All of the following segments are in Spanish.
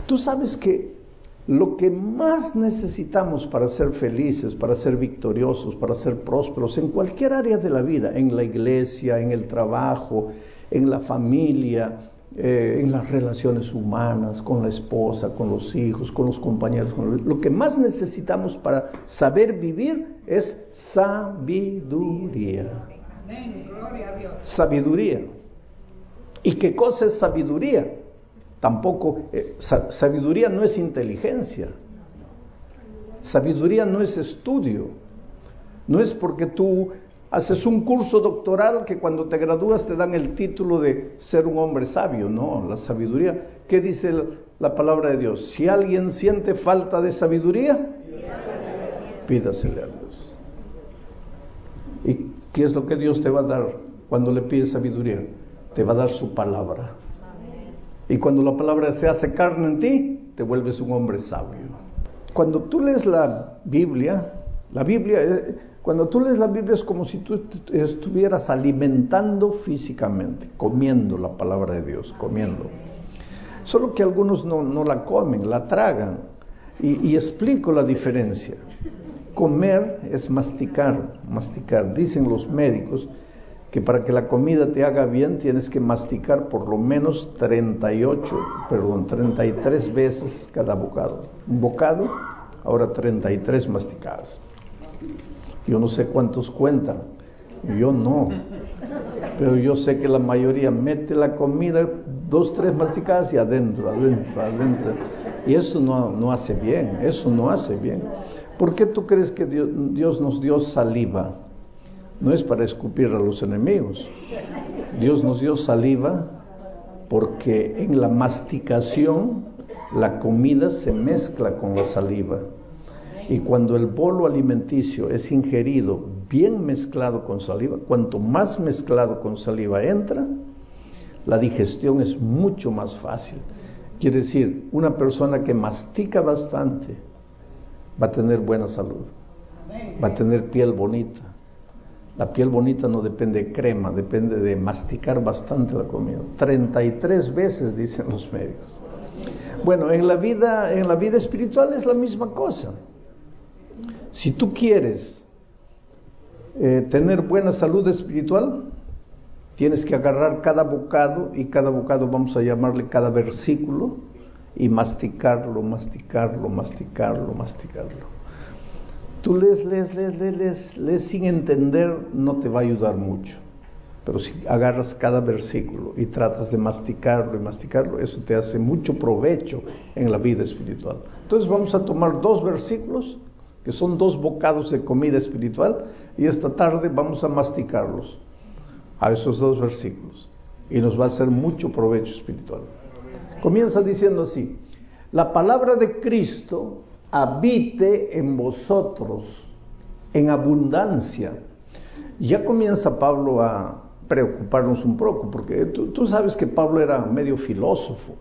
Tú sabes que lo que más necesitamos para ser felices, para ser victoriosos, para ser prósperos en cualquier área de la vida, en la iglesia, en el trabajo, en la familia, en las relaciones humanas, con la esposa, con los hijos, con los compañeros, lo que más necesitamos para saber vivir es sabiduría. Amén, gloria a Dios. Sabiduría. ¿Y qué cosa es sabiduría? Tampoco, sabiduría no es inteligencia. Sabiduría no es estudio. No es porque tú haces un curso doctoral que cuando te gradúas te dan el título de ser un hombre sabio. No, la sabiduría, ¿qué dice la palabra de Dios? Si alguien siente falta de sabiduría, pídasele a Dios. ¿Y qué es lo que Dios te va a dar cuando le pides sabiduría? Te va a dar su palabra. Y cuando la palabra se hace carne en ti, te vuelves un hombre sabio. Cuando tú lees la Biblia, cuando tú lees la Biblia es como si tú estuvieras alimentando físicamente, comiendo la palabra de Dios, comiendo. Solo que algunos no la comen, la tragan. Y explico la diferencia. Comer es masticar. Dicen los médicos que para que la comida te haga bien tienes que masticar por lo menos 33 veces cada bocado. Un bocado, ahora 33 masticadas. Yo no sé cuántos cuentan, yo no, pero yo sé que la mayoría mete la comida 2, 3 masticadas y adentro. Y eso no hace bien, ¿Por qué tú crees que Dios nos dio saliva? No es para escupir a los enemigos. Dios nos dio saliva porque en la masticación la comida se mezcla con la saliva. Y cuando el bolo alimenticio es ingerido bien mezclado con saliva, cuanto más mezclado con saliva entra, la digestión es mucho más fácil. Quiere decir, una persona que mastica bastante va a tener buena salud, va a tener piel bonita. La piel bonita no depende de crema, depende de masticar bastante la comida. 33 veces dicen los médicos. Bueno, en la vida espiritual es la misma cosa. Si tú quieres tener buena salud espiritual, tienes que agarrar cada bocado, y cada bocado vamos a llamarle cada versículo, y masticarlo. Tú lees sin entender, no te va a ayudar mucho. Pero si agarras cada versículo y tratas de masticarlo, eso te hace mucho provecho en la vida espiritual. Entonces vamos a tomar 2 versículos, que son 2 bocados de comida espiritual, y esta tarde vamos a masticarlos a esos 2 versículos, y nos va a hacer mucho provecho espiritual. Comienza diciendo así: la palabra de Cristo habite en vosotros en abundancia. Ya comienza Pablo a preocuparnos un poco, porque tú sabes que Pablo era medio filósofo.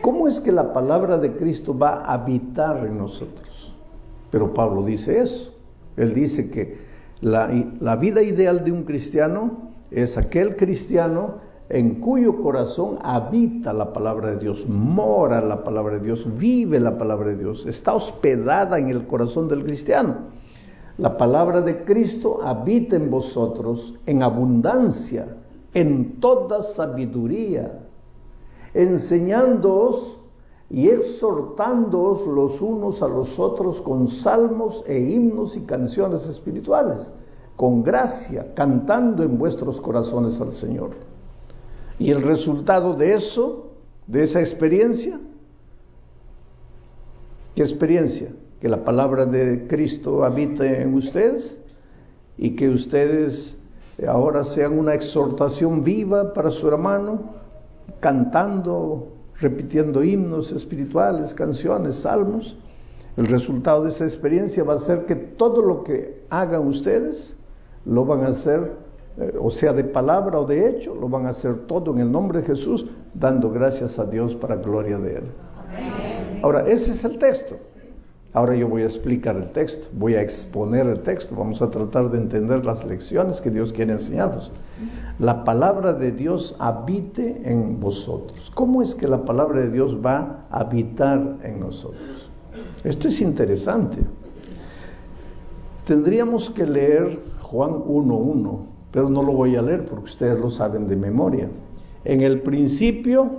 ¿Cómo es que la palabra de Cristo va a habitar en nosotros? Pero Pablo dice eso. Él dice que la vida ideal de un cristiano es aquel cristiano en cuyo corazón habita la palabra de Dios, mora la palabra de Dios, vive la palabra de Dios, está hospedada en el corazón del cristiano. La palabra de Cristo habita en vosotros en abundancia, en toda sabiduría, enseñándoos y exhortándoos los unos a los otros con salmos e himnos y canciones espirituales, con gracia, cantando en vuestros corazones al Señor. Y el resultado de eso, de esa experiencia, ¿qué experiencia? Que la palabra de Cristo habite en ustedes y que ustedes ahora sean una exhortación viva para su hermano, cantando, repitiendo himnos espirituales, canciones, salmos. El resultado de esa experiencia va a ser que todo lo que hagan ustedes lo van a hacer, o sea, de palabra o de hecho, lo van a hacer todo en el nombre de Jesús, dando gracias a Dios para gloria de Él. Amén. Ahora, ese es el texto. Ahora yo voy a explicar el texto, voy a exponer el texto, vamos a tratar de entender las lecciones que Dios quiere enseñarnos. La palabra de Dios habite en vosotros. ¿Cómo es que la palabra de Dios va a habitar en nosotros? Esto es interesante. Tendríamos que leer Juan 1:1, pero no lo voy a leer porque ustedes lo saben de memoria. En el principio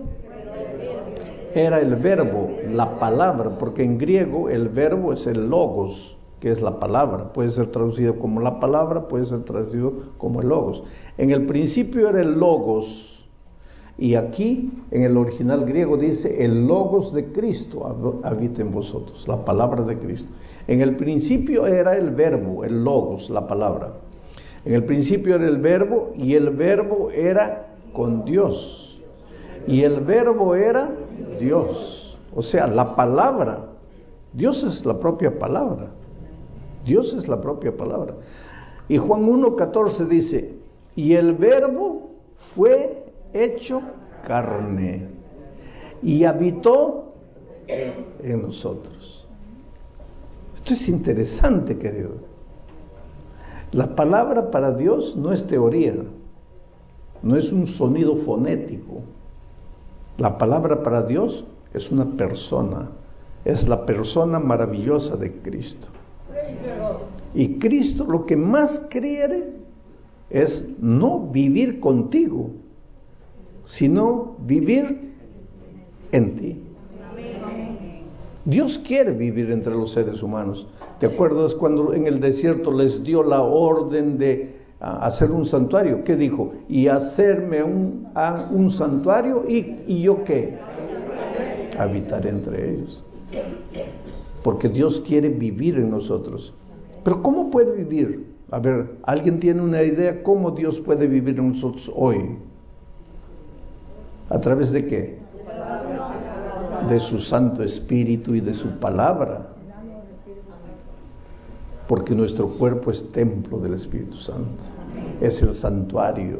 era el verbo, la palabra, porque en griego el verbo es el logos, que es la palabra. Puede ser traducido como la palabra, puede ser traducido como el logos. En el principio era el logos, y aquí en el original griego dice el logos de Cristo habita en vosotros, la palabra de Cristo. En el principio era el verbo, el logos, la palabra. En el principio era el verbo, y el verbo era con Dios, y el verbo era Dios. O sea, la palabra, Dios es la propia palabra. Dios es la propia palabra. Y Juan 1:14 dice, y el verbo fue hecho carne y habitó en nosotros. Esto es interesante, querido. La palabra para Dios no es teoría, no es un sonido fonético. La palabra para Dios es una persona, es la persona maravillosa de Cristo. Y Cristo lo que más quiere es no vivir contigo, sino vivir en ti. Dios quiere vivir entre los seres humanos. ¿Te acuerdas cuando en el desierto les dio la orden de hacer un santuario? ¿Qué dijo? Y hacerme un santuario y yo ¿qué? Habitaré entre ellos. Porque Dios quiere vivir en nosotros. Pero ¿cómo puede vivir? A ver, ¿alguien tiene una idea cómo Dios puede vivir en nosotros hoy? ¿A través de qué? De su Santo Espíritu y de su palabra. Porque nuestro cuerpo es templo del Espíritu Santo. Es el santuario.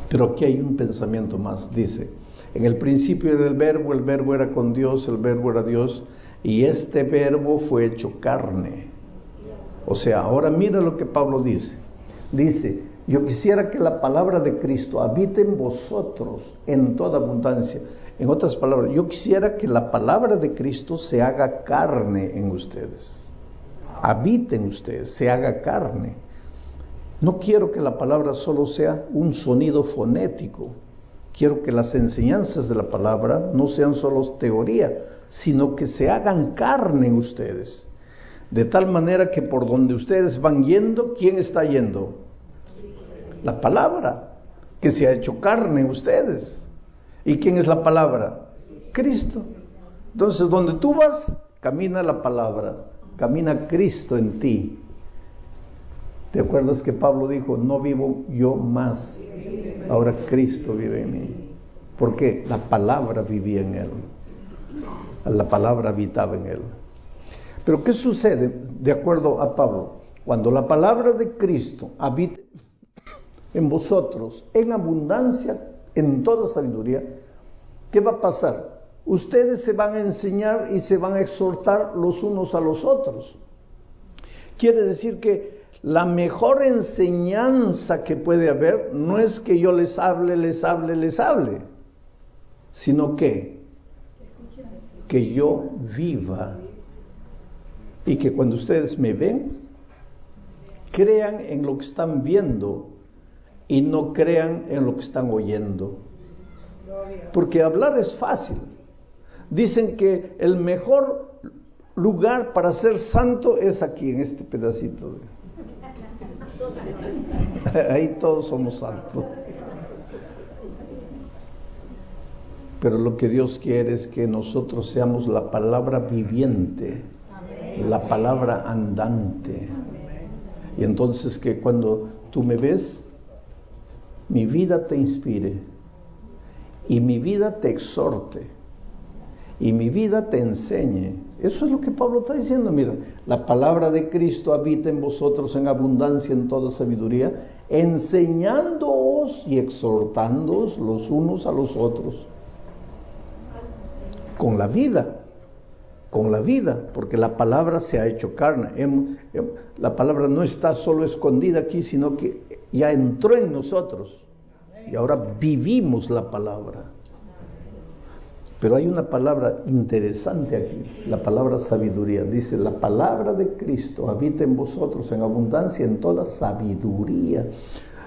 Pero aquí hay un pensamiento más. Dice, en el principio era el verbo era con Dios, el verbo era Dios, y este verbo fue hecho carne. O sea, ahora mira lo que Pablo dice. Dice, yo quisiera que la palabra de Cristo habite en vosotros en toda abundancia. En otras palabras, yo quisiera que la palabra de Cristo se haga carne en ustedes. Habite en ustedes, se haga carne. No quiero que la palabra solo sea un sonido fonético. Quiero que las enseñanzas de la palabra no sean solo teoría, sino que se hagan carne en ustedes. De tal manera que por donde ustedes van yendo, ¿quién está yendo? La palabra, que se ha hecho carne en ustedes. ¿Y quién es la palabra? Cristo. Entonces, donde tú vas, camina la palabra, camina Cristo en ti. ¿Te acuerdas que Pablo dijo, no vivo yo más, ahora Cristo vive en mí? ¿Por qué? La palabra vivía en él. La palabra habitaba en él. Pero ¿qué sucede de acuerdo a Pablo? Cuando la palabra de Cristo habita en vosotros, en abundancia, en toda sabiduría, ¿qué va a pasar? Ustedes se van a enseñar y se van a exhortar los unos a los otros. Quiere decir que la mejor enseñanza que puede haber no es que yo les hable, sino que yo viva y que cuando ustedes me ven, crean en lo que están viendo y no crean en lo que están oyendo. Porque hablar es fácil. Dicen que el mejor lugar para ser santo es aquí, en este pedacito. Ahí todos somos santos. Pero lo que Dios quiere es que nosotros seamos la palabra viviente, la palabra andante. Y entonces que cuando tú me ves, mi vida te inspire, y mi vida te exhorte, y mi vida te enseñe. Eso es lo que Pablo está diciendo. Mira, la palabra de Cristo habita en vosotros en abundancia, en toda sabiduría, enseñándoos y exhortándoos los unos a los otros. con la vida, porque la palabra se ha hecho carne. La palabra no está solo escondida aquí, sino que ya entró en nosotros y ahora vivimos la palabra. Pero hay una palabra interesante aquí, la palabra sabiduría. Dice, la palabra de Cristo habita en vosotros en abundancia, en toda sabiduría.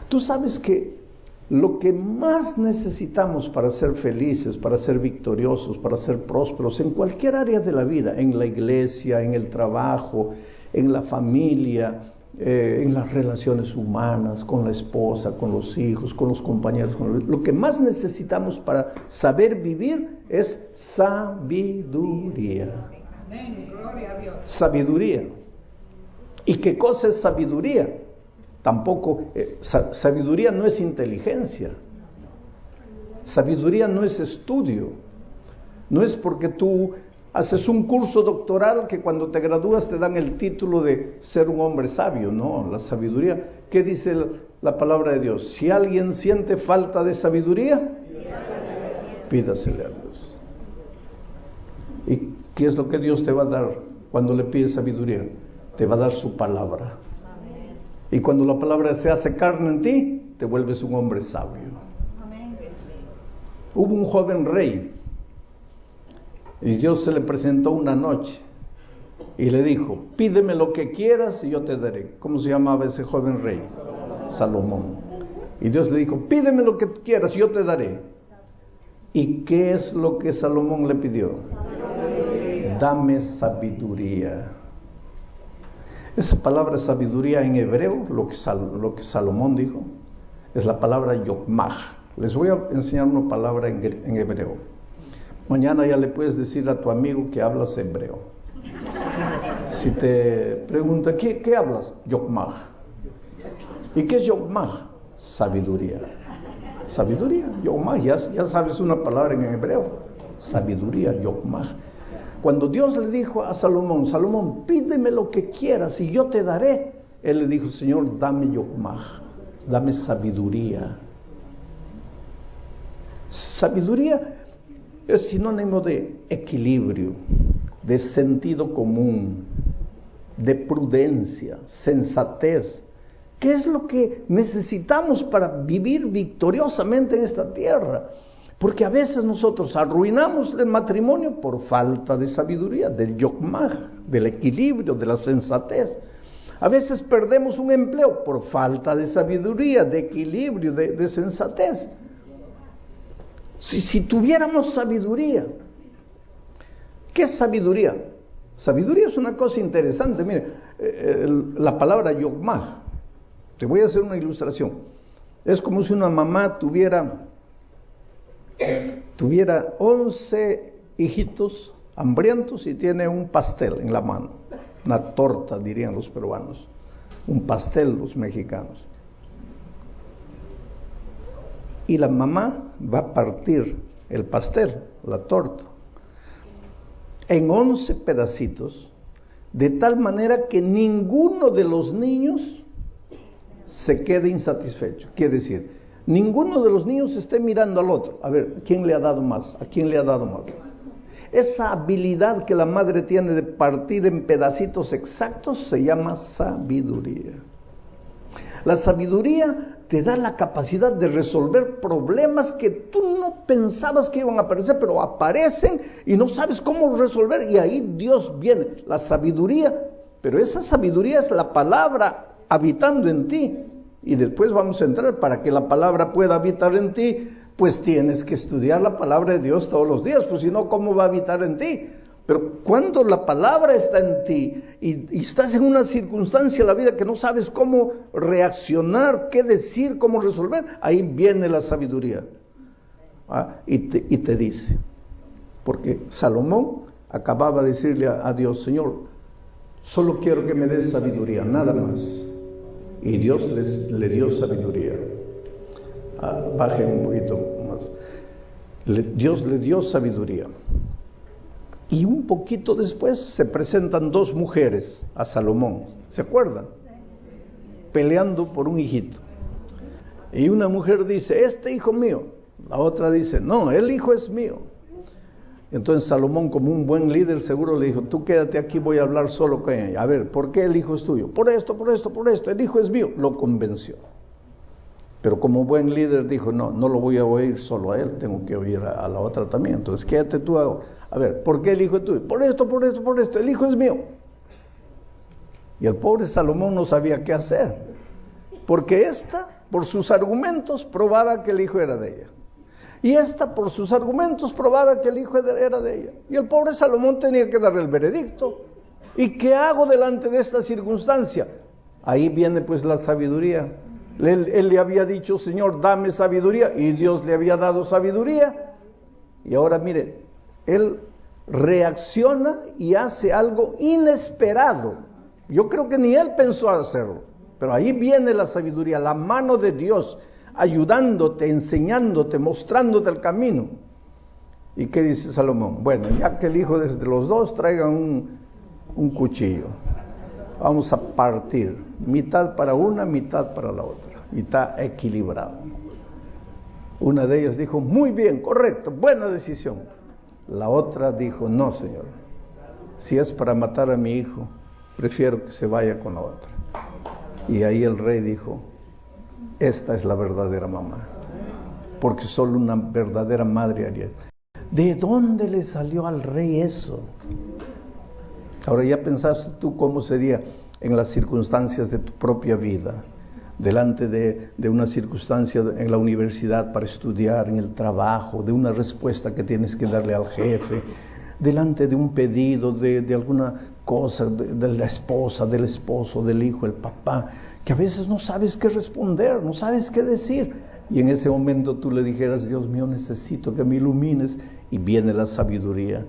Tú sabes que lo que más necesitamos para ser felices, para ser victoriosos, para ser prósperos en cualquier área de la vida, en la iglesia, en el trabajo, en la familia, en las relaciones humanas, con la esposa, con los hijos, con los compañeros, lo que más necesitamos para saber vivir es sabiduría. Amén, gloria a Dios. Sabiduría. ¿Y qué cosa es sabiduría? Tampoco, sabiduría no es inteligencia. Sabiduría no es estudio. No es porque tú haces un curso doctoral que cuando te gradúas te dan el título de ser un hombre sabio. No, la sabiduría, ¿qué dice la palabra de Dios? Si alguien siente falta de sabiduría, pídasele a Dios. ¿Y qué es lo que Dios te va a dar cuando le pides sabiduría? Te va a dar su palabra. Y cuando la palabra se hace carne en ti, te vuelves un hombre sabio. Hubo un joven rey y Dios se le presentó una noche y le dijo, pídeme lo que quieras y yo te daré. ¿Cómo se llamaba ese joven rey? Salomón. Y Dios le dijo, pídeme lo que quieras y yo te daré. ¿Y qué es lo que Salomón le pidió? Dame sabiduría. Esa palabra sabiduría en hebreo, lo que Salomón dijo, es la palabra yokmah. Les voy a enseñar una palabra en hebreo. Mañana ya le puedes decir a tu amigo que hablas hebreo. Si te pregunta, ¿qué hablas? Yokmah. ¿Y qué es yokmah? Sabiduría. Sabiduría, yokmah, ya sabes una palabra en hebreo. Sabiduría, yokmah. Cuando Dios le dijo a Salomón, Salomón, pídeme lo que quieras y yo te daré. Él le dijo, Señor, dame yokmah, dame sabiduría. Sabiduría es sinónimo de equilibrio, de sentido común, de prudencia, sensatez. ¿Qué es lo que necesitamos para vivir victoriosamente en esta tierra? Porque a veces nosotros arruinamos el matrimonio por falta de sabiduría, del yokmah, del equilibrio, de la sensatez. A veces perdemos un empleo por falta de sabiduría, de equilibrio, de sensatez. Si tuviéramos sabiduría, ¿qué es sabiduría? Sabiduría es una cosa interesante. Mire, la palabra yokmah, te voy a hacer una ilustración. Es como si una mamá tuviera 11 hijitos hambrientos y tiene un pastel en la mano, una torta dirían los peruanos, un pastel los mexicanos. Y la mamá va a partir el pastel, la torta, en 11 pedacitos, de tal manera que ninguno de los niños se quede insatisfecho. Quiere decir, ninguno de los niños esté mirando al otro. A ver, ¿quién le ha dado más? ¿A quién le ha dado más? Esa habilidad que la madre tiene de partir en pedacitos exactos se llama sabiduría. La sabiduría te da la capacidad de resolver problemas que tú no pensabas que iban a aparecer, pero aparecen y no sabes cómo resolver. Y ahí Dios viene, la sabiduría. Pero esa sabiduría es la palabra habitando en ti. Y después vamos a entrar, para que la palabra pueda habitar en ti, pues tienes que estudiar la palabra de Dios todos los días, pues si no, ¿cómo va a habitar en ti? Pero cuando la palabra está en ti y estás en una circunstancia en la vida que no sabes cómo reaccionar, qué decir, cómo resolver, ahí viene la sabiduría. Y te dice, porque Salomón acababa de decirle a Dios, Señor, solo quiero que me des sabiduría, nada más. Y Dios le dio sabiduría. Bajen un poquito más. Dios le dio sabiduría. Y un poquito después se presentan 2 mujeres a Salomón. ¿Se acuerdan? Peleando por un hijito. Y una mujer dice, este hijo mío. La otra dice, no, el hijo es mío. Entonces Salomón, como un buen líder, seguro le dijo, tú quédate aquí, voy a hablar solo con ella. A ver, ¿por qué el hijo es tuyo? Por esto, por esto, por esto, el hijo es mío. Lo convenció. Pero como buen líder dijo, no lo voy a oír solo a él, tengo que oír a la otra también. Entonces quédate tú a ver, ¿por qué el hijo es tuyo? Por esto, por esto, por esto, el hijo es mío. Y el pobre Salomón no sabía qué hacer, porque esta, por sus argumentos, probaba que el hijo era de ella. Y esta, por sus argumentos, probaba que el hijo era de ella. Y el pobre Salomón tenía que darle el veredicto. ¿Y qué hago delante de esta circunstancia? Ahí viene pues la sabiduría. Él le había dicho, Señor, dame sabiduría, y Dios le había dado sabiduría. Y ahora mire, él reacciona y hace algo inesperado. Yo creo que ni él pensó hacerlo, pero ahí viene la sabiduría, la mano de Dios, ayudándote, enseñándote, mostrándote el camino. ¿Y qué dice Salomón? Bueno, ya que el hijo de los dos traiga un cuchillo, vamos a partir, mitad para una, mitad para la otra, y está equilibrado. Una de ellas dijo, muy bien, correcto, buena decisión. La otra dijo, no, Señor, si es para matar a mi hijo, prefiero que se vaya con la otra. Y ahí el rey dijo, esta es la verdadera mamá, porque solo una verdadera madre haría. ¿De dónde le salió al rey eso? Ahora ya pensaste tú cómo sería en las circunstancias de tu propia vida, delante de una circunstancia en la universidad para estudiar, en el trabajo, de una respuesta que tienes que darle al jefe, delante de un pedido de alguna cosa, de la esposa, del esposo, del hijo, el papá, que a veces no sabes qué responder, no sabes qué decir. Y en ese momento tú le dijeras, Dios mío, necesito que me ilumines, y viene la sabiduría.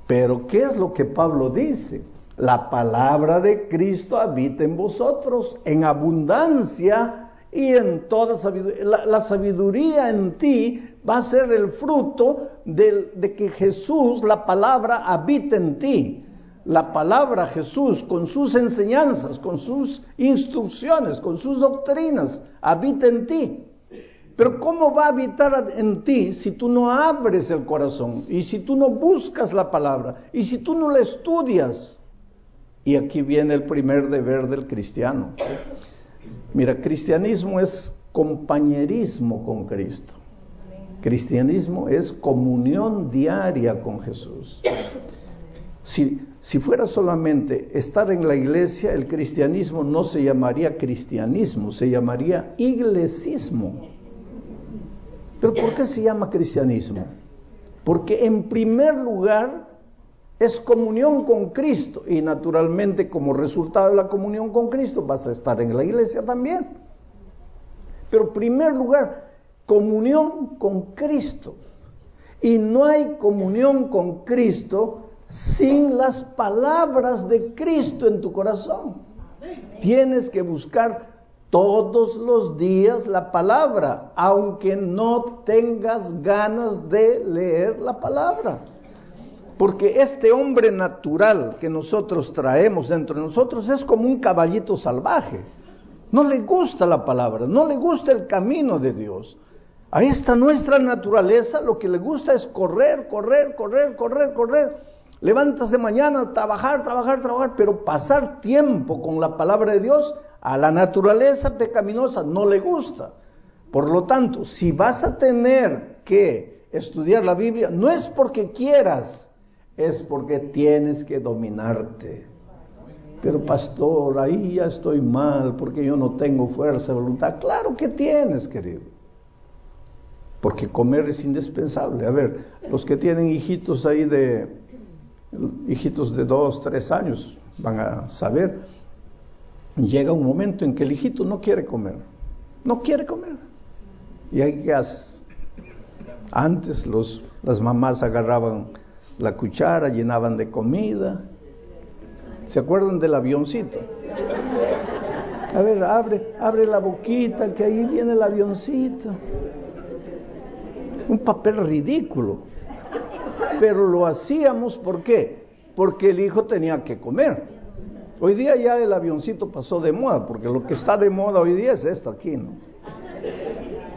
Pero ¿qué es lo que Pablo dice? La palabra de Cristo habita en vosotros, en abundancia y en toda sabiduría. La sabiduría en ti va a ser el fruto de que Jesús, la palabra, habita en ti. La palabra Jesús, con sus enseñanzas, con sus instrucciones, con sus doctrinas, habita en ti. Pero ¿cómo va a habitar en ti si tú no abres el corazón? Y si tú no buscas la palabra, y si tú no la estudias. Y aquí viene el primer deber del cristiano. Mira, cristianismo es compañerismo con Cristo. Cristianismo es comunión diaria con Jesús. Si fuera solamente estar en la iglesia, el cristianismo no se llamaría cristianismo, se llamaría iglesismo. ¿Pero por qué se llama cristianismo? Porque en primer lugar es comunión con Cristo, y naturalmente como resultado de la comunión con Cristo vas a estar en la iglesia también. Pero en primer lugar, comunión con Cristo. Y no hay comunión con Cristo sin las palabras de Cristo en tu corazón. Tienes que buscar todos los días la palabra, aunque no tengas ganas de leer la palabra. Porque este hombre natural que nosotros traemos dentro de nosotros es como un caballito salvaje. No le gusta la palabra, no le gusta el camino de Dios. A esta nuestra naturaleza lo que le gusta es correr. Levantas de mañana, trabajar, pero pasar tiempo con la palabra de Dios a la naturaleza pecaminosa no le gusta. Por lo tanto, si vas a tener que estudiar la Biblia, no es porque quieras, es porque tienes que dominarte. Pero pastor, ahí ya estoy mal porque yo no tengo fuerza de voluntad. Claro que tienes, querido. Porque comer es indispensable. A ver, los que tienen hijitos ahí hijitos de 2, 3 años van a saber, llega un momento en que el hijito no quiere comer. ¿Y ahí qué haces? Antes las mamás agarraban la cuchara, llenaban de comida. ¿Se acuerdan del avioncito? A ver, abre la boquita, que ahí viene el avioncito. Un papel ridículo. Pero lo hacíamos, ¿por qué? Porque el hijo tenía que comer. Hoy día ya el avioncito pasó de moda, porque lo que está de moda hoy día es esto aquí, ¿no?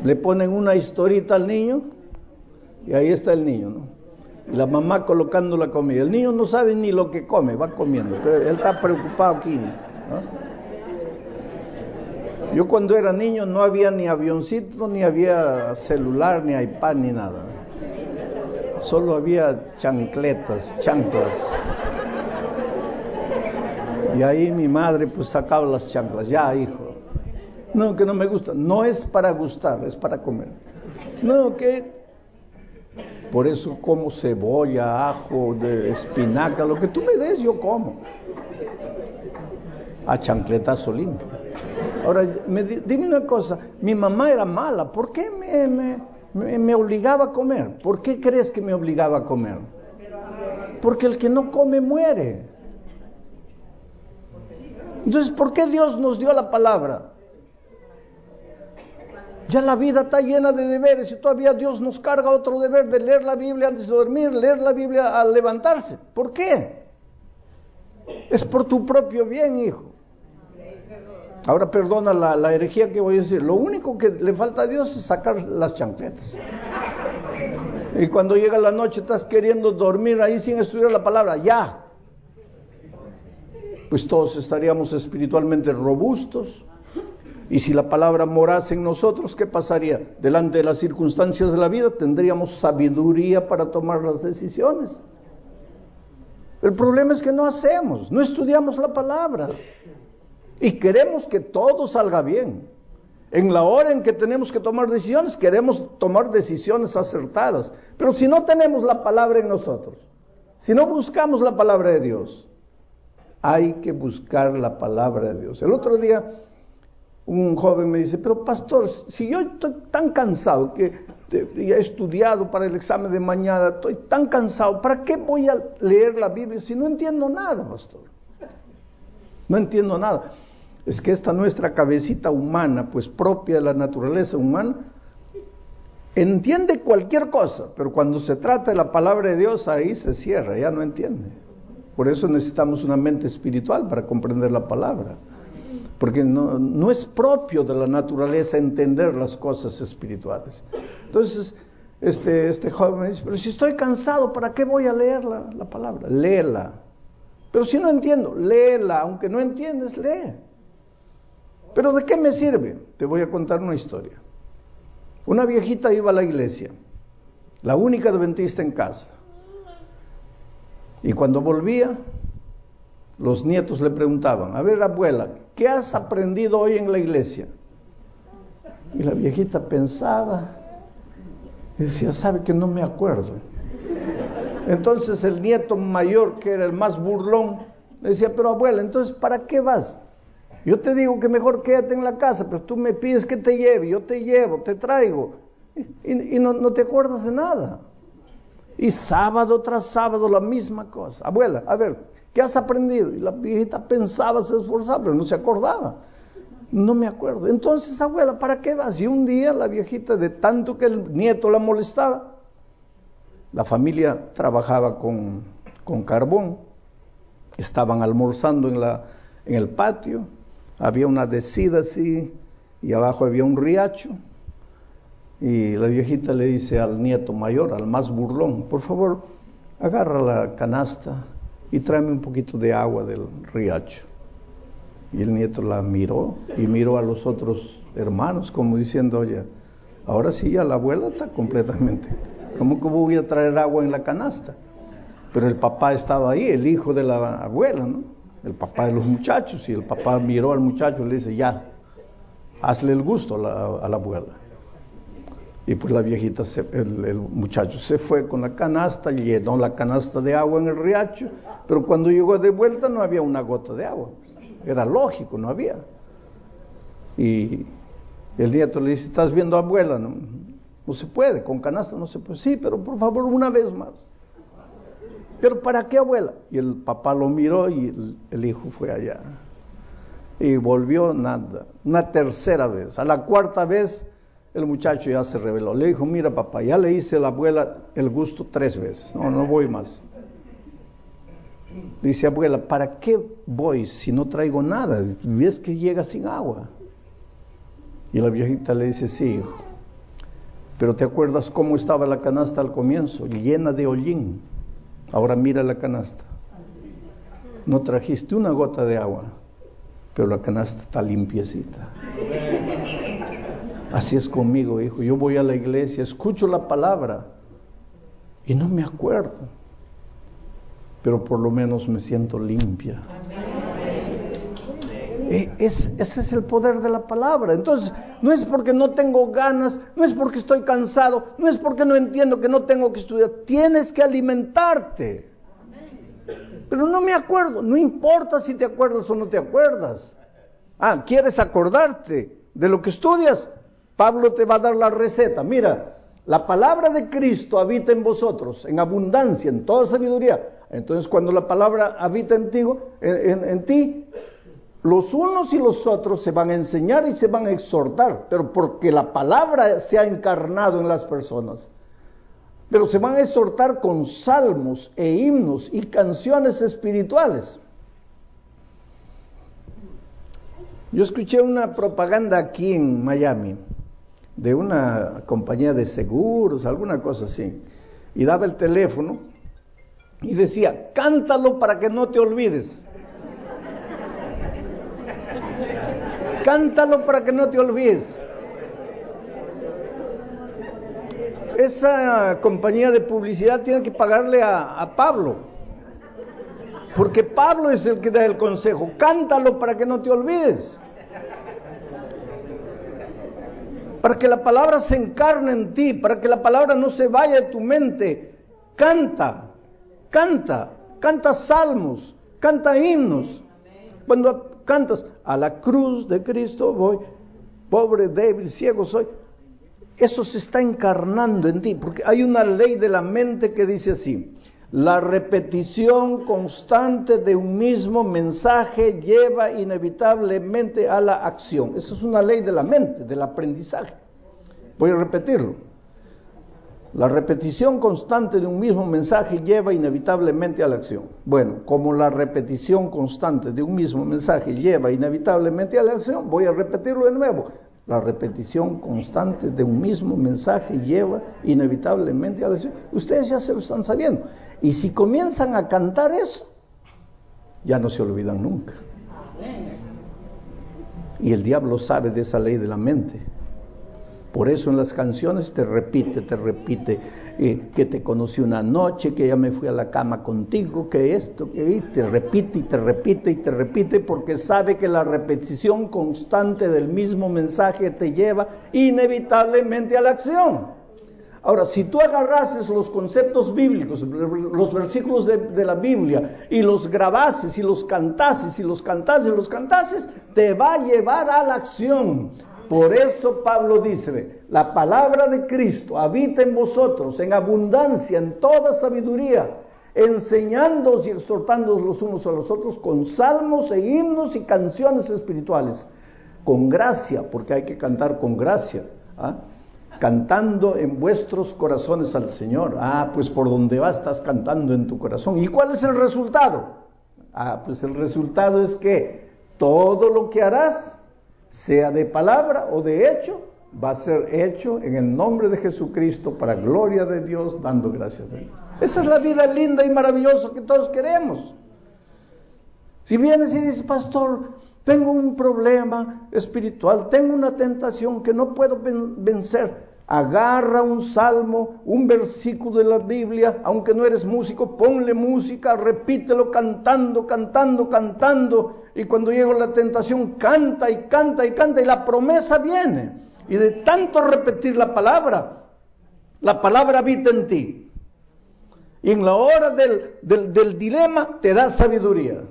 Le ponen una historita al niño y ahí está el niño, ¿no? Y la mamá colocando la comida. El niño no sabe ni lo que come, va comiendo. Pero él está preocupado aquí, ¿no? Yo cuando era niño no había ni avioncito, ni había celular, ni iPad, ni nada. Solo había chanclas. Y ahí mi madre pues sacaba las chanclas. Ya, hijo. No, que no me gusta. No es para gustar, es para comer. No, que... Por eso como cebolla, ajo, de espinaca, lo que tú me des yo como. A chancletazo limpio. Ahora, dime una cosa, mi mamá era mala, ¿por qué me obligaba a comer? ¿Por qué crees que me obligaba a comer? Porque el que no come muere. Entonces, ¿por qué Dios nos dio la palabra? Ya la vida está llena de deberes y todavía Dios nos carga otro deber de leer la Biblia antes de dormir, leer la Biblia al levantarse. ¿Por qué? Es por tu propio bien, hijo. Ahora perdona la herejía que voy a decir. Lo único que le falta a Dios es sacar las chancletas. Y cuando llega la noche estás queriendo dormir ahí sin estudiar la palabra. Ya. Pues todos estaríamos espiritualmente robustos. Y si la palabra morase en nosotros, ¿qué pasaría? Delante de las circunstancias de la vida tendríamos sabiduría para tomar las decisiones. El problema es que no hacemos, no estudiamos la palabra. Y queremos que todo salga bien. En la hora en que tenemos que tomar decisiones, queremos tomar decisiones acertadas. Pero si no tenemos la palabra en nosotros, si no buscamos la palabra de Dios, hay que buscar la palabra de Dios. El otro día, un joven me dice, pero pastor, si yo estoy tan cansado, que he estudiado para el examen de mañana, estoy tan cansado, ¿para qué voy a leer la Biblia si no entiendo nada, pastor? No entiendo nada. Es que esta nuestra cabecita humana, pues propia de la naturaleza humana, entiende cualquier cosa, pero cuando se trata de la palabra de Dios, ahí se cierra, ya no entiende. Por eso necesitamos una mente espiritual para comprender la palabra, porque no es propio de la naturaleza entender las cosas espirituales. Entonces, este joven me dice, pero si estoy cansado, ¿para qué voy a leer la palabra? Léela. Pero si no entiendo, léela, aunque no entiendes, lee. ¿Pero de qué me sirve? Te voy a contar una historia. Una viejita iba a la iglesia, la única adventista en casa. Y cuando volvía, los nietos le preguntaban, a ver, abuela, ¿qué has aprendido hoy en la iglesia? Y la viejita pensaba y decía, sabe que no me acuerdo. Entonces el nieto mayor, que era el más burlón, le decía, pero abuela, entonces ¿para qué vas? Yo te digo que mejor quédate en la casa, pero tú me pides que te lleve, yo te llevo, te traigo, y no te acuerdas de nada. Y sábado tras sábado la misma cosa. Abuela, a ver, ¿qué has aprendido? Y la viejita pensaba, se esforzaba, pero no se acordaba. No me acuerdo. Entonces, abuela, ¿para qué vas? Y un día la viejita, de tanto que el nieto la molestaba, la familia trabajaba con carbón, estaban almorzando en el patio, había una descida así, y abajo había un riacho, y la viejita le dice al nieto mayor, al más burlón, por favor, agarra la canasta y tráeme un poquito de agua del riacho. Y el nieto la miró, y miró a los otros hermanos, como diciendo, oye, ahora sí ya la abuela está completamente... ¿Cómo que voy a traer agua en la canasta? Pero el papá estaba ahí, el hijo de la abuela, ¿no? El papá de los muchachos, y el papá miró al muchacho y le dice, ya, hazle el gusto a la abuela. Y pues la viejita, el muchacho se fue con la canasta, llenó la canasta de agua en el riacho, pero cuando llegó de vuelta no había una gota de agua. Era lógico, no había. Y el nieto le dice, ¿estás viendo, abuela? No se puede, con canasta no se puede. Sí, pero por favor, una vez más. ¿Pero para qué, abuela? Y el papá lo miró y el hijo fue allá. Y volvió nada. Una tercera vez. A la cuarta vez, el muchacho ya se rebeló. Le dijo, mira papá, ya le hice a la abuela el gusto 3 veces. No voy más. Dice, abuela, ¿para qué voy si no traigo nada? ¿Ves que llega sin agua? Y la viejita le dice, sí, hijo. Pero ¿te acuerdas cómo estaba la canasta al comienzo? Llena de hollín. Ahora mira la canasta. No trajiste una gota de agua, pero la canasta está limpiecita. Así es conmigo, hijo. Yo voy a la iglesia, escucho la palabra y no me acuerdo, pero por lo menos me siento limpia. Ese es el poder de la palabra. Entonces, no es porque no tengo ganas, no es porque estoy cansado, no es porque no entiendo que no tengo que estudiar. Tienes que alimentarte. Pero no me acuerdo. No importa si te acuerdas o no te acuerdas. ¿Quieres acordarte de lo que estudias? Pablo te va a dar la receta. Mira, la palabra de Cristo habita en vosotros, en abundancia, en toda sabiduría. Entonces, cuando la palabra habita en ti, los unos y los otros se van a enseñar y se van a exhortar, pero porque la palabra se ha encarnado en las personas. Pero se van a exhortar con salmos e himnos y canciones espirituales. Yo escuché una propaganda aquí en Miami de una compañía de seguros, alguna cosa así, y daba el teléfono y decía: cántalo para que no te olvides. Cántalo para que no te olvides. Esa compañía de publicidad tiene que pagarle a Pablo, porque Pablo es el que da el consejo. Cántalo para que no te olvides, para que la palabra se encarne en ti, para que la palabra no se vaya de tu mente. Canta salmos, canta himnos. Cuando cantas: a la cruz de Cristo voy, pobre, débil, ciego soy. Eso se está encarnando en ti, porque hay una ley de la mente que dice así: la repetición constante de un mismo mensaje lleva inevitablemente a la acción. Esa es una ley de la mente, del aprendizaje. Voy a repetirlo. La repetición constante de un mismo mensaje lleva inevitablemente a la acción. Bueno, como la repetición constante de un mismo mensaje lleva inevitablemente a la acción, voy a repetirlo de nuevo. La repetición constante de un mismo mensaje lleva inevitablemente a la acción. Ustedes ya se lo están sabiendo. Y si comienzan a cantar eso, ya no se olvidan nunca. Y el diablo sabe de esa ley de la mente. Por eso en las canciones te repite, que te conocí una noche, que ya me fui a la cama contigo, que esto, que te repite, porque sabe que la repetición constante del mismo mensaje te lleva inevitablemente a la acción. Ahora, si tú agarrases los conceptos bíblicos, los versículos de la Biblia, y los grabases, y los cantases, te va a llevar a la acción. Por eso Pablo dice: la palabra de Cristo habita en vosotros en abundancia, en toda sabiduría, enseñándoos y exhortándoos los unos a los otros con salmos e himnos y canciones espirituales, con gracia, porque hay que cantar con gracia, cantando en vuestros corazones al Señor. Pues por donde vas estás cantando en tu corazón. ¿Y cuál es el resultado? Pues el resultado es que todo lo que harás, sea de palabra o de hecho, va a ser hecho en el nombre de Jesucristo, para gloria de Dios, dando gracias a Dios. Esa es la vida linda y maravillosa que todos queremos. Si vienes y dices: pastor, tengo un problema espiritual, tengo una tentación que no puedo vencer, agarra un salmo, un versículo de la Biblia, aunque no eres músico, ponle música, repítelo cantando, y cuando llega la tentación, canta, y la promesa viene. Y de tanto repetir la palabra habita en ti. Y en la hora del dilema te da sabiduría.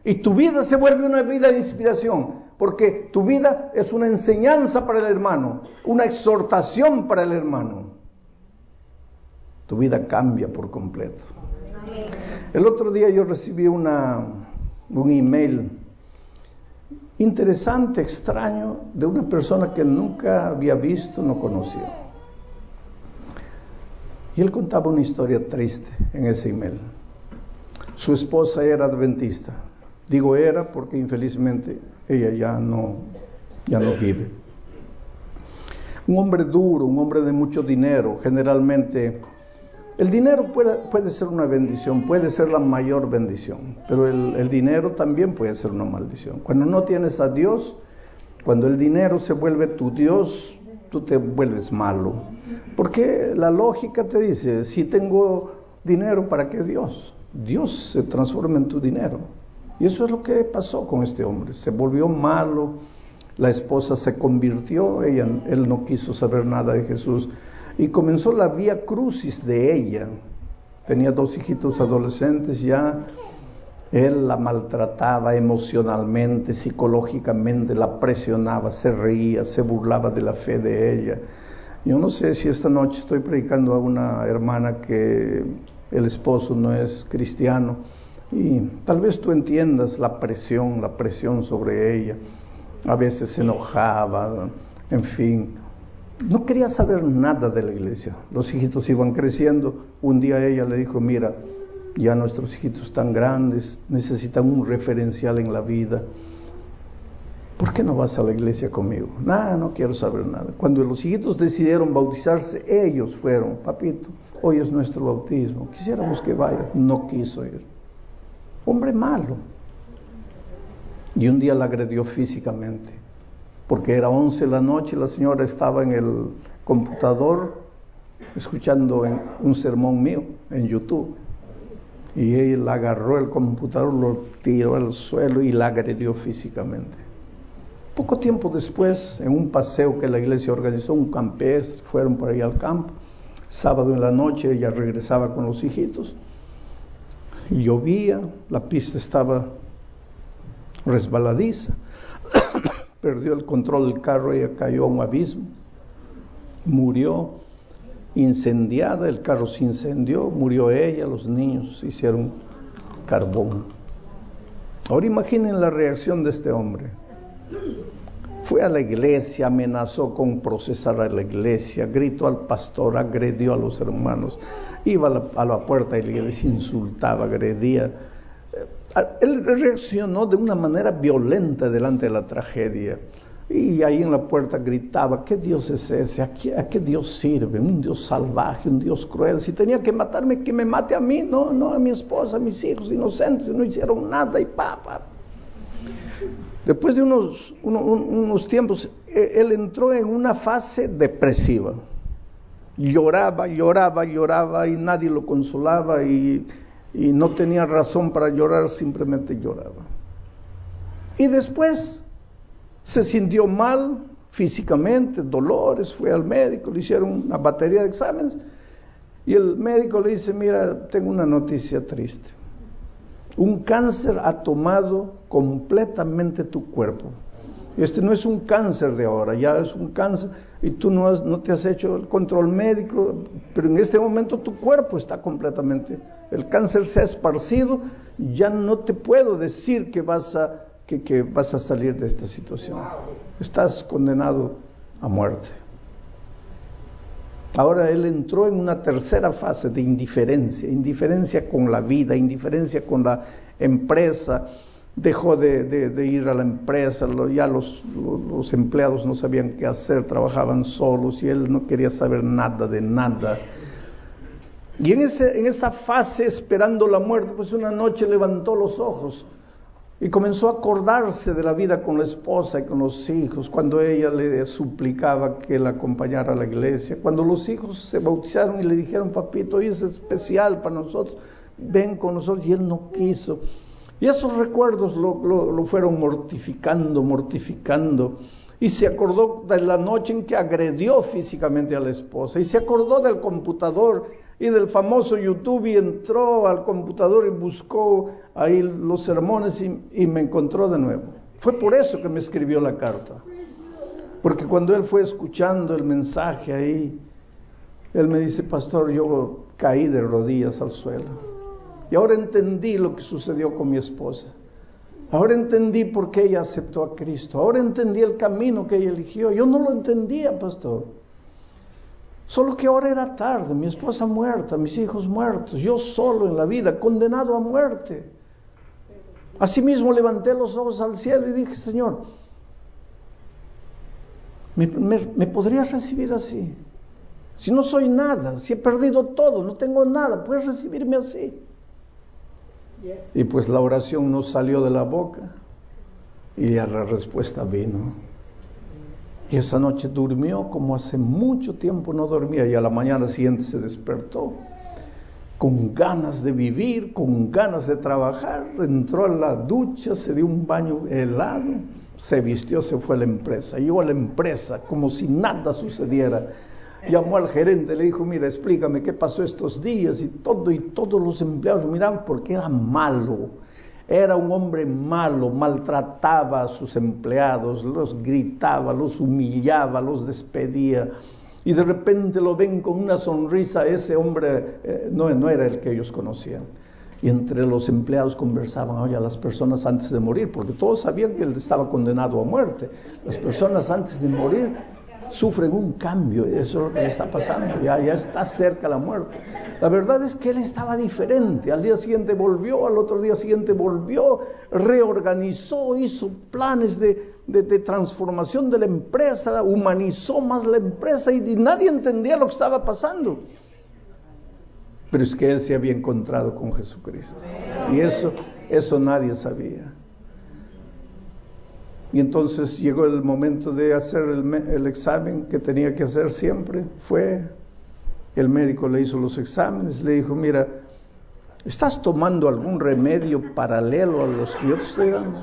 Y tu vida se vuelve una vida de inspiración, porque tu vida es una enseñanza para el hermano, una exhortación para el hermano. Tu vida cambia por completo. El otro día yo recibí un email interesante, extraño, de una persona que nunca había visto, no conocía. Y él contaba una historia triste en ese email. Su esposa era adventista. Digo era porque infelizmente ella ya no vive. Un hombre duro, un hombre de mucho dinero. Generalmente, el dinero puede ser una bendición, puede ser la mayor bendición, pero el dinero también puede ser una maldición. Cuando no tienes a Dios, cuando el dinero se vuelve tu Dios, tú te vuelves malo. Porque la lógica te dice, si tengo dinero, ¿para qué Dios? Dios se transforma en tu dinero. Y eso es lo que pasó con este hombre. Se volvió malo, la esposa se convirtió, él no quiso saber nada de Jesús. Y comenzó la vía crucis de ella. Tenía 2 hijitos adolescentes ya. Él la maltrataba emocionalmente, psicológicamente, la presionaba, se reía, se burlaba de la fe de ella. Yo no sé si esta noche estoy predicando a una hermana que el esposo no es cristiano, y tal vez tú entiendas la presión sobre ella. A veces se enojaba, en fin, no quería saber nada de la iglesia. Los hijitos iban creciendo. Un día ella le dijo, mira, ya nuestros hijitos están grandes, necesitan un referencial en la vida. ¿Por qué no vas a la iglesia conmigo? No quiero saber nada. Cuando los hijitos decidieron bautizarse, ellos fueron, papito, hoy es nuestro bautismo, quisiéramos que vayas. No quiso ir. Hombre malo. Y un día la agredió físicamente, porque era 11 de la noche, la señora estaba en el computador escuchando un sermón mío en YouTube. Y él agarró el computador, lo tiró al suelo y la agredió físicamente. Poco tiempo después, en un paseo que la iglesia organizó, un campestre, fueron por ahí al campo. Sábado en la noche ella regresaba con los hijitos. Llovía, la pista estaba resbaladiza. Perdió el control del carro, ella cayó a un abismo. Murió incendiada, el carro se incendió, murió ella, los niños hicieron carbón. Ahora imaginen la reacción de este hombre. Fue a la iglesia, amenazó con procesar a la iglesia, gritó al pastor, agredió a los hermanos, iba a la puerta de la iglesia, insultaba, agredía. Él reaccionó de una manera violenta delante de la tragedia. Y ahí en la puerta gritaba, ¿qué Dios es ese? ¿A qué Dios sirve? Un Dios salvaje, un Dios cruel. Si tenía que matarme, que me mate a mí, no a mi esposa, a mis hijos inocentes, no hicieron nada y pa. Después de unos tiempos, él entró en una fase depresiva. Lloraba y nadie lo consolaba y no tenía razón para llorar, simplemente lloraba. Y después se sintió mal físicamente, dolores, fue al médico, le hicieron una batería de exámenes y el médico le dice, mira, tengo una noticia triste. Un cáncer ha tomado completamente tu cuerpo. Este no es un cáncer de ahora, ya es un cáncer y tú no te has hecho el control médico, pero en este momento tu cuerpo está completamente, el cáncer se ha esparcido, ya no te puedo decir que vas a salir de esta situación. Estás condenado a muerte. Ahora él entró en una tercera fase de indiferencia con la vida, indiferencia con la empresa. Dejó de ir a la empresa, ya los empleados no sabían qué hacer, trabajaban solos y él no quería saber nada de nada. Y en esa fase, esperando la muerte, pues una noche levantó los ojos y comenzó a acordarse de la vida con la esposa y con los hijos, cuando ella le suplicaba que la acompañara a la iglesia, cuando los hijos se bautizaron y le dijeron, papito, hoy es especial para nosotros, ven con nosotros, y él no quiso. Y esos recuerdos lo fueron mortificando, y se acordó de la noche en que agredió físicamente a la esposa, y se acordó del computador y del famoso YouTube, y entró al computador y buscó ahí los sermones y me encontró de nuevo. Fue por eso que me escribió la carta, porque cuando él fue escuchando el mensaje ahí, él me dice, pastor, yo caí de rodillas al suelo. Y ahora entendí lo que sucedió con mi esposa. Ahora entendí por qué ella aceptó a Cristo. Ahora entendí el camino que ella eligió. Yo no lo entendía, pastor. Solo que ahora era tarde, mi esposa muerta, mis hijos muertos, yo solo en la vida, condenado a muerte. Asimismo levanté los ojos al cielo y dije, Señor, ¿Me podrías recibir así? Si no soy nada, si he perdido todo, no tengo nada, ¿puedes recibirme así? Y pues la oración no salió de la boca y ya la respuesta vino. Y esa noche durmió como hace mucho tiempo no dormía, y a la mañana siguiente se despertó con ganas de vivir, con ganas de trabajar. Entró a la ducha, se dio un baño helado, se vistió, se fue a la empresa. Llegó a la empresa como si nada sucediera. Llamó al gerente, le dijo: mira, explícame qué pasó estos días. Y todos los empleados lo miraban porque era malo. Era un hombre malo, maltrataba a sus empleados, los gritaba, los humillaba, los despedía. Y de repente lo ven con una sonrisa. Ese hombre no era el que ellos conocían. Y entre los empleados conversaban: oye, a las personas antes de morir, porque todos sabían que él estaba condenado a muerte. Las personas antes de morir sufren un cambio, eso es lo que le está pasando, ya está cerca la muerte. La verdad es que él estaba diferente. Al día siguiente volvió, al otro día siguiente volvió, reorganizó, hizo planes de transformación de la empresa, humanizó más la empresa, y nadie entendía lo que estaba pasando. Pero es que él se había encontrado con Jesucristo, y eso nadie sabía. Y entonces llegó el momento de hacer el examen que tenía que hacer siempre. El médico le hizo los exámenes, le dijo: mira, ¿estás tomando algún remedio paralelo a los que yo te estoy dando?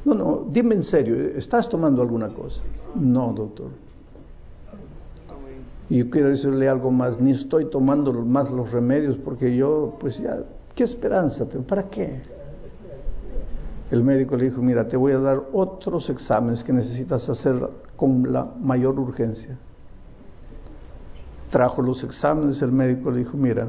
No, dime en serio, ¿estás tomando alguna cosa? No, doctor. Y yo quiero decirle algo más: ni estoy tomando más los remedios, porque yo, pues ya, ¿qué esperanza tengo? ¿Para qué? El médico le dijo: mira, te voy a dar otros exámenes que necesitas hacer con la mayor urgencia. Trajo los exámenes, el médico le dijo: mira,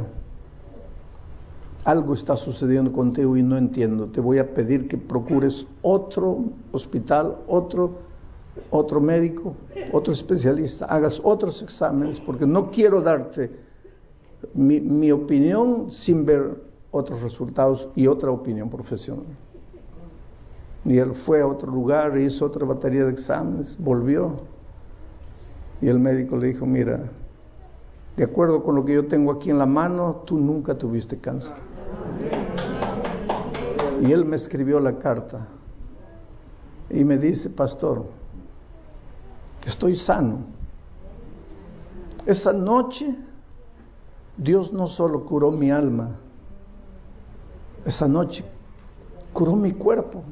algo está sucediendo contigo y no entiendo. Te voy a pedir que procures otro hospital, otro médico, otro especialista, hagas otros exámenes, porque no quiero darte mi opinión sin ver otros resultados y otra opinión profesional. Y él fue a otro lugar, hizo otra batería de exámenes, volvió. Y el médico le dijo: mira, de acuerdo con lo que yo tengo aquí en la mano, tú nunca tuviste cáncer. Y él me escribió la carta y me dice: pastor, estoy sano. Esa noche Dios no solo curó mi alma, esa noche curó mi cuerpo.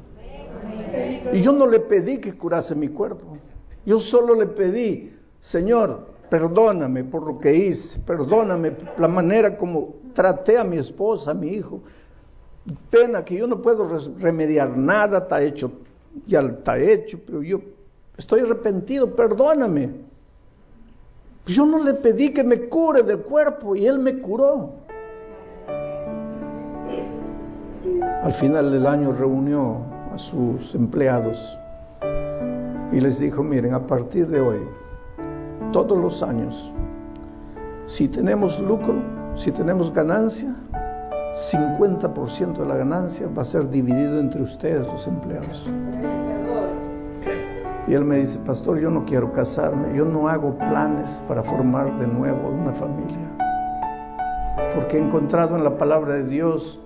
Y yo no le pedí que curase mi cuerpo, yo solo le pedí: Señor, perdóname por lo que hice, perdóname por la manera como traté a mi esposa, a mi hijo. Pena que yo no puedo remediar nada, ya está hecho, pero yo estoy arrepentido, perdóname. Yo no le pedí que me cure del cuerpo y Él me curó. Al final del año reunió a sus empleados y les dijo: miren, a partir de hoy, todos los años, si tenemos lucro, si tenemos ganancia, 50% de la ganancia va a ser dividido entre ustedes, los empleados. Y él me dice: pastor, yo no quiero casarme, yo no hago planes para formar de nuevo una familia, porque he encontrado en la palabra de Dios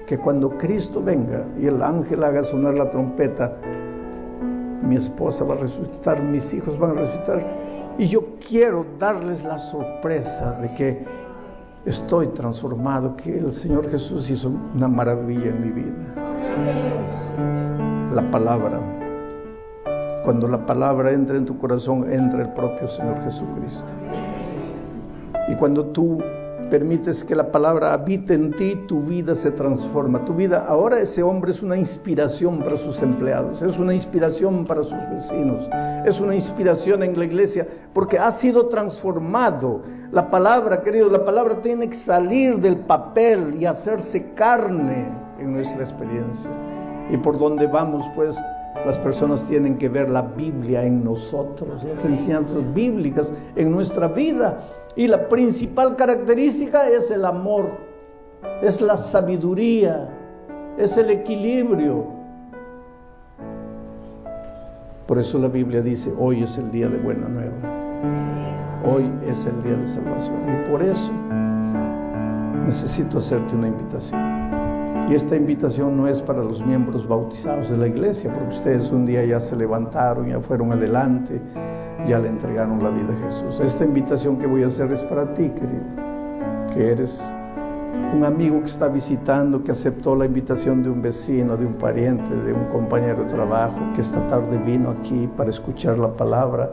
que cuando Cristo venga y el ángel haga sonar la trompeta, mi esposa va a resucitar, mis hijos van a resucitar, y yo quiero darles la sorpresa de que estoy transformado, que el Señor Jesús hizo una maravilla en mi vida. La palabra, cuando la palabra entra en tu corazón, entra el propio Señor Jesucristo. Y cuando tú permites que la palabra habite en ti, tu vida se transforma. Tu vida, ahora ese hombre es una inspiración para sus empleados, es una inspiración para sus vecinos, es una inspiración en la iglesia, porque ha sido transformado. La palabra, queridos, la palabra tiene que salir del papel y hacerse carne en nuestra experiencia. Y por donde vamos, pues, las personas tienen que ver la Biblia en nosotros, las enseñanzas bíblicas en nuestra vida. Y la principal característica es el amor, es la sabiduría, es el equilibrio. Por eso la Biblia dice, hoy es el día de buena nueva. Hoy es el día de salvación. Y por eso necesito hacerte una invitación. Y esta invitación no es para los miembros bautizados de la iglesia, porque ustedes un día ya se levantaron, ya fueron adelante, ya le entregaron la vida a Jesús. Esta invitación que voy a hacer es para ti, querido, que eres un amigo que está visitando, que aceptó la invitación de un vecino, de un pariente, de un compañero de trabajo, que esta tarde vino aquí para escuchar la palabra.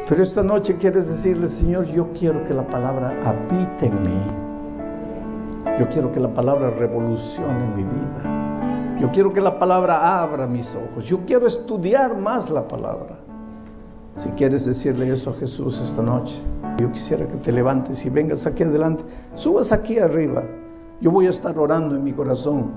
Pero esta noche quieres decirle, Señor, yo quiero que la palabra habite en mí. Yo quiero que la palabra revolucione mi vida. Yo quiero que la palabra abra mis ojos. Yo quiero estudiar más la palabra. Si quieres decirle eso a Jesús esta noche, yo quisiera que te levantes y vengas aquí adelante. Subas aquí arriba. Yo voy a estar orando en mi corazón.